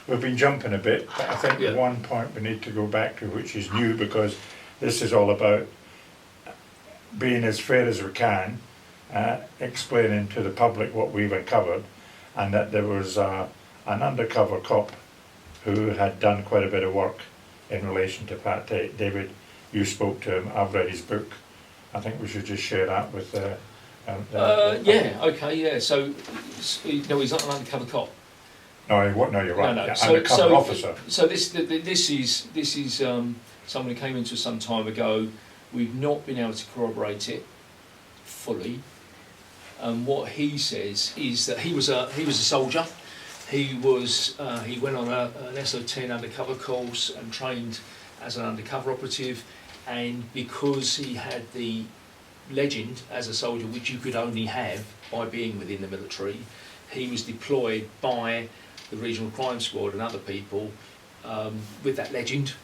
we've been jumping a bit, but I think the one point we need to go back to, which is new, because this is all about being as fair as we can, explaining to the public what we've uncovered, and that there was an undercover cop who had done quite a bit of work in relation to Pat Tate. David, you spoke to him, I've read his book. I think we should just share that with So, no, he's not an undercover cop. No, you're right. No. Yeah, undercover officer. So this is someone who came into us some time ago. We've not been able to corroborate it fully. What he says is that he was a soldier. He went on an SO10 undercover course and trained as an undercover operative, and because he had the legend as a soldier, which you could only have by being within the military, he was deployed by the regional crime squad and other people with that legend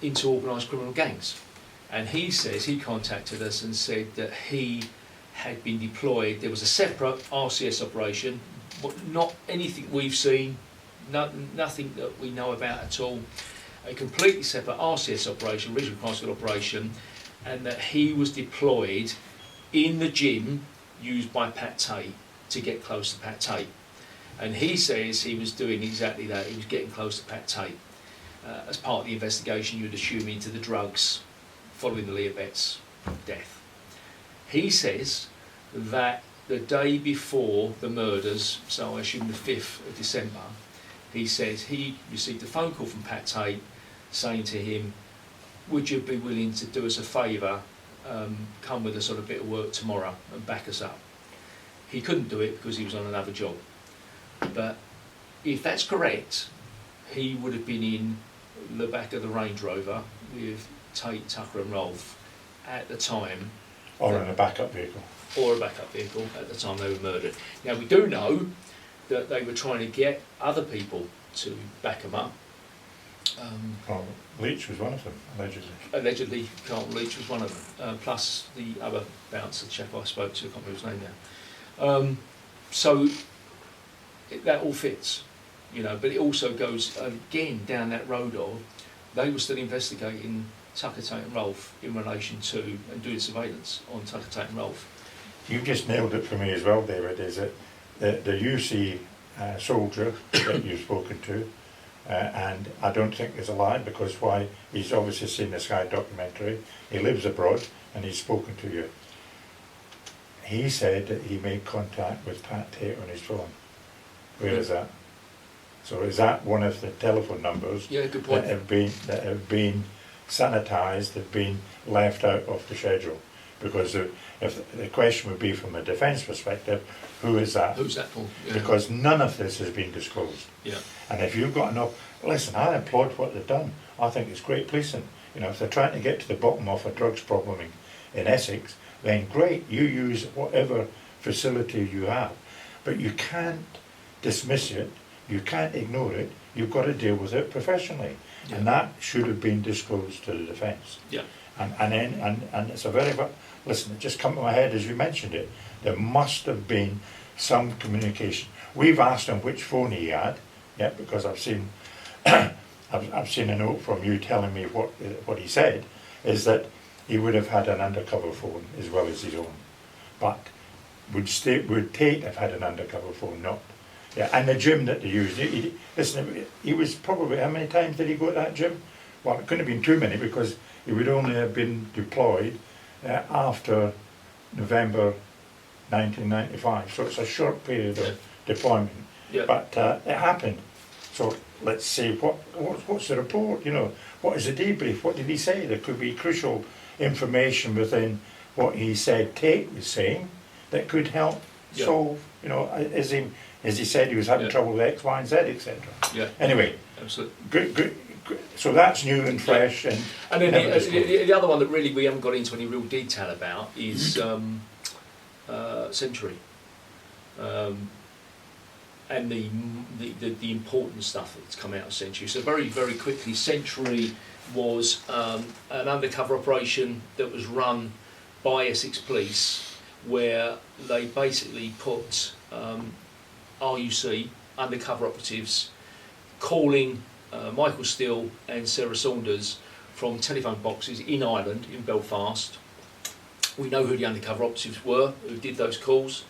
into organised criminal gangs. And he says he contacted us and said that he had been deployed. There was a separate RCS operation, but not anything we've seen, nothing that we know about at all. A completely separate RCS operation, regional crime squad operation, and that he was deployed in the gym used by Pat Tate to get close to Pat Tate. And he says he was doing exactly that. He was getting close to Pat Tate. As part of the investigation, you'd assume into the drugs following the Leah Betts death. He says that the day before the murders, so I assume the 5th of December, he says he received a phone call from Pat Tate saying to him, would you be willing to do us a favour, come with us on a bit of work tomorrow and back us up? He couldn't do it because he was on another job. But if that's correct, he would have been in the back of the Range Rover with Tate, Tucker and Rolfe at the time. Or in a backup vehicle. Or a backup vehicle at the time they were murdered. Now we do know that they were trying to get other people to back them up. Leach was one of them, allegedly. Allegedly, Carl Leach was one of them, plus the other bouncer chap I spoke to, I can't remember his name now. So that all fits, but it also goes again down that road of they were still investigating Tucker, Tate and Rolfe in relation to and doing surveillance on Tucker, Tate and Rolfe. You've just nailed it for me as well, David, is it the UC soldier that you've spoken to, and I don't think there's a lie, because why? He's obviously seen the Sky documentary, he lives abroad, and he's spoken to you. He said that he made contact with Pat Tate on his phone. Where is that? So is that one of the telephone numbers good point. that have been sanitised, have been left out of the schedule? Because if the question would be from a defence perspective, who is that? Who's that for? Yeah. Because none of this has been disclosed. Yeah. And if you've got enough, listen, I applaud what they've done. I think it's great policing. If they're trying to get to the bottom of a drugs problem in Essex, then great, you use whatever facility you have. But you can't dismiss it, you can't ignore it, you've got to deal with it professionally. Yeah. And that should have been disclosed to the defence. Yeah. And it's a very, listen, it just come to my head as you mentioned it, there must have been some communication. We've asked him which phone he had, because I've seen I've seen a note from you telling me what he said, is that he would have had an undercover phone as well as his own. But would Tate have had an undercover phone? Not. Yeah, and the gym that they used, listen, he was probably, how many times did he go to that gym? Well, it couldn't have been too many, because he would only have been deployed after November 1995. So it's a short period of deployment. Yeah. But it happened. So let's see, what's the report? What is the debrief? What did he say? There could be crucial information within what he said Tate was saying that could help solve, as he said he was having trouble with X, Y and Z, etc. Yeah. Anyway, absolutely. Good. So that's new and fresh. And then the other one that really we haven't got into any real detail about is Century. And the important stuff that's come out of Century. So very, very quickly, Century was an undercover operation that was run by Essex Police, where they basically put RUC, undercover operatives, calling Michael Steele and Sarah Saunders from telephone boxes in Ireland, in Belfast. We know who the undercover operatives were who did those calls,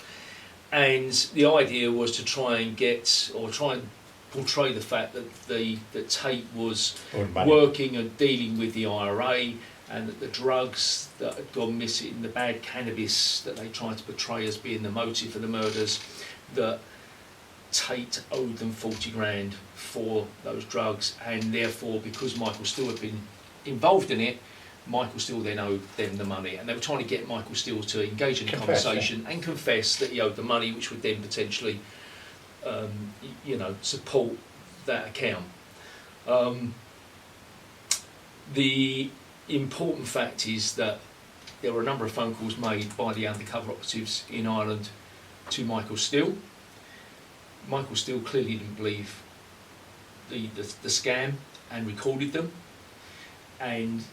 and the idea was to try and portray the fact that Tate was working and dealing with the IRA, and that the drugs that had gone missing, the bad cannabis that they tried to portray as being the motive for the murders, that Tate owed them 40 grand for those drugs, and therefore, because Michael Steele had been involved in it, Michael Steele then owed them the money, and they were trying to get Michael Steele to engage in a conversation and confess that he owed the money, which would then potentially, support that account. The important fact is that there were a number of phone calls made by the undercover operatives in Ireland to Michael Steele. Michael Steele clearly didn't believe the scam and recorded them, and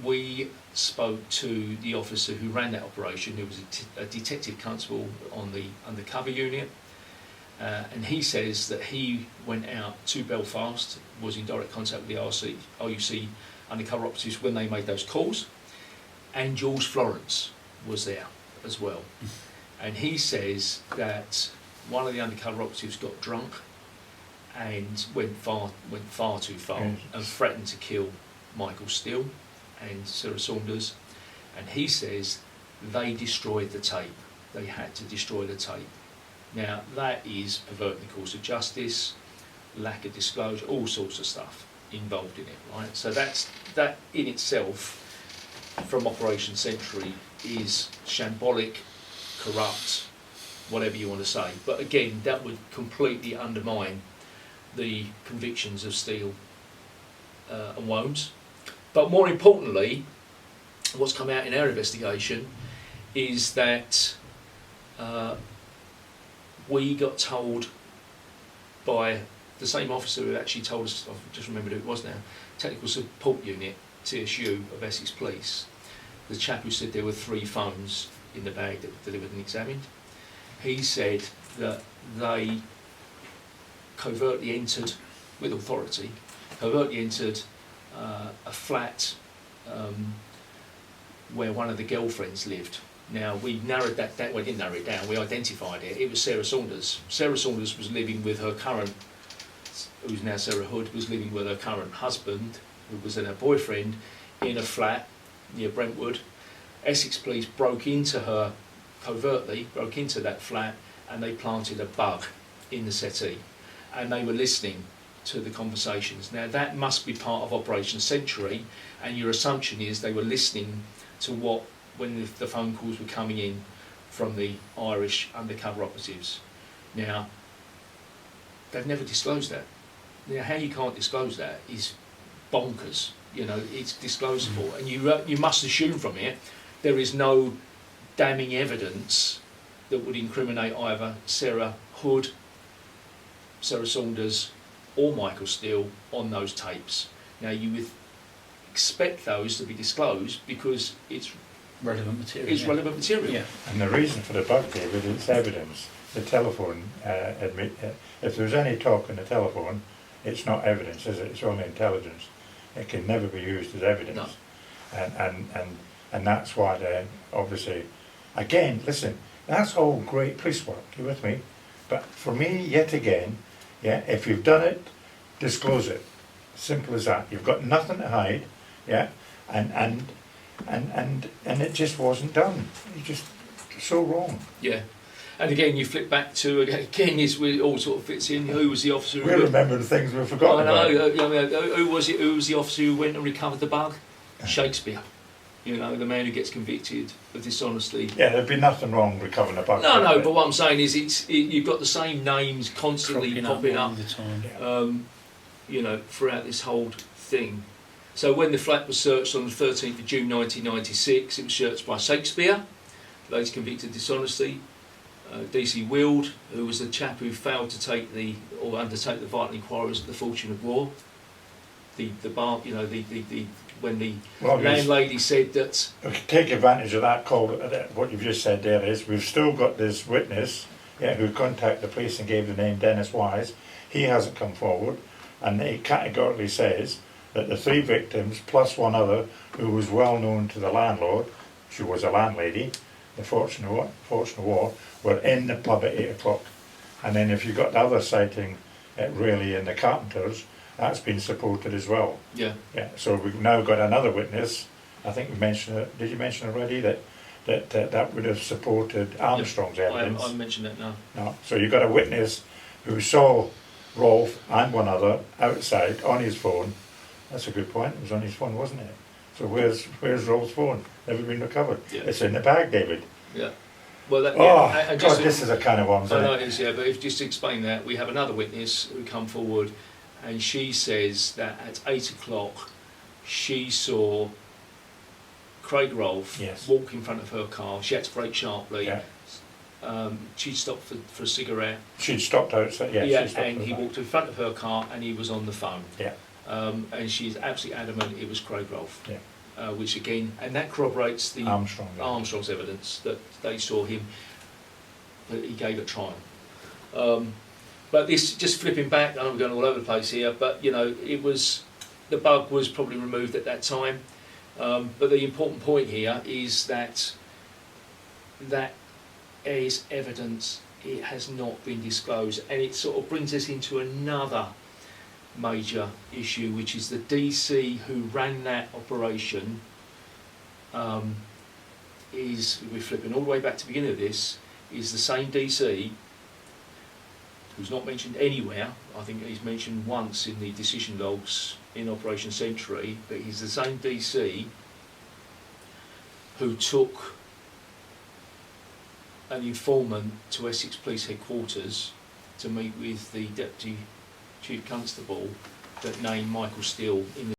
we spoke to the officer who ran that operation, who was a detective constable on the undercover unit, and he says that he went out to Belfast, was in direct contact with the RUC undercover operatives when they made those calls, and Jules Florence was there as well. And he says that one of the undercover operatives got drunk and went far too far and threatened to kill Michael Steele and Sarah Saunders, and he says they destroyed the tape. They had to destroy the tape. Now that is perverting the course of justice, lack of disclosure, all sorts of stuff involved in it, right? So that in itself, from Operation Century, is shambolic, corrupt, whatever you want to say. But again, that would completely undermine the convictions of Steele and Wones. But more importantly, what's come out in our investigation is that we got told by the same officer who actually told us, I've just remembered who it was now, Technical Support Unit, TSU of Essex Police, the chap who said there were 3 phones in the bag that were delivered and examined. He said that they covertly entered, with authority, a flat where one of the girlfriends lived. Now, we narrowed that down, we didn't narrow it down, we identified it. It was Sarah Saunders. Sarah Saunders was living with her current, who's now Sarah Hood, was living with her current husband, who was then her boyfriend, in a flat near Brentwood. Essex Police broke into that flat, and they planted a bug in the settee, and they were listening to the conversations. Now that must be part of Operation Century, and your assumption is they were listening to when the phone calls were coming in from the Irish undercover operatives. Now, they've never disclosed that. Now, how you can't disclose that is bonkers. It's disclosable, and you must assume from it there is no damning evidence that would incriminate either Sarah Hood, Sarah Saunders, or Michael Steele on those tapes. Now, you would expect those to be disclosed because it's relevant material. Relevant material. Yeah. And the reason for the bug, David, is evidence. The telephone, if there's any talk on the telephone, it's not evidence, is it? It's only intelligence. It can never be used as evidence. No. And that's why they obviously, again, listen, that's all great police work, you with me? But for me, yet again, yeah, if you've done it, disclose it. Simple as that. You've got nothing to hide, yeah, and it just wasn't done. It's just so wrong. Yeah. And again, you flip back to, again, it all sort of fits in. Who was the officer who... We remember the things we've forgotten about. Who was it? Who was the officer who went and recovered the bug? Shakespeare. The man who gets convicted of dishonesty. Yeah, there'd be nothing wrong recovering a bug. No, but what I'm saying is you've got the same names constantly popping up all the time. Throughout this whole thing. So when the flat was searched on the 13th of June 1996, it was searched by Shakespeare, later convicted of dishonesty. DC Wild, who was the chap who failed to undertake the vital inquiries at the Fortune of War. When the landlady said that... We can take advantage of that call, what you've just said there is, we've still got this witness who contacted the police and gave the name Dennis Wise. he hasn't come forward, and he categorically says that the 3 victims plus one other who was well known to the landlord, she was a landlady, the Fortune War, were in the pub at 8 o'clock. And then if you got the other sighting at Rayleigh and the Carpenters, that's been supported as well. Yeah. Yeah. So we've now got another witness. I think we mentioned it. Did you mention already that would have supported Armstrong's evidence? I mentioned that now. No. So you've got a witness who saw Rolf and one other outside on his phone. That's a good point. It was on his phone, wasn't it? So where's Rolf's phone? Never been recovered. Yeah. It's in the bag, David. Yeah. Well, that, Oh, and God, this is a kind of one, isn't I know it? it is, yeah, but if just to explain that, we have another witness who come forward, and she says that at 8 o'clock she saw Craig Rolfe Yes. walk in front of her car. She had to brake sharply. Yeah. She stopped for a cigarette. She'd stopped outside. Yeah, Yeah, she stopped and he outside. walked in front of her car, and he was on the phone. Yeah. And she's absolutely adamant it was Craig Rolfe. Yeah. Which again, and that corroborates the Armstrong. Yeah. Armstrong's evidence that they saw him, that he gave at trial. But this, just flipping back, I know we're going all over the place here, but you know, the bug was probably removed at that time. But the important point here is that that is evidence, it has not been disclosed, and it sort of brings us into another major issue, which is the DC who ran that operation. We're flipping all the way back to the beginning of this, is the same DC who's not mentioned anywhere. I think he's mentioned once in the decision logs in Operation Century, but he's the same DC who took an informant to Essex Police headquarters to meet with the Deputy Chief Constable that named Michael Steele in the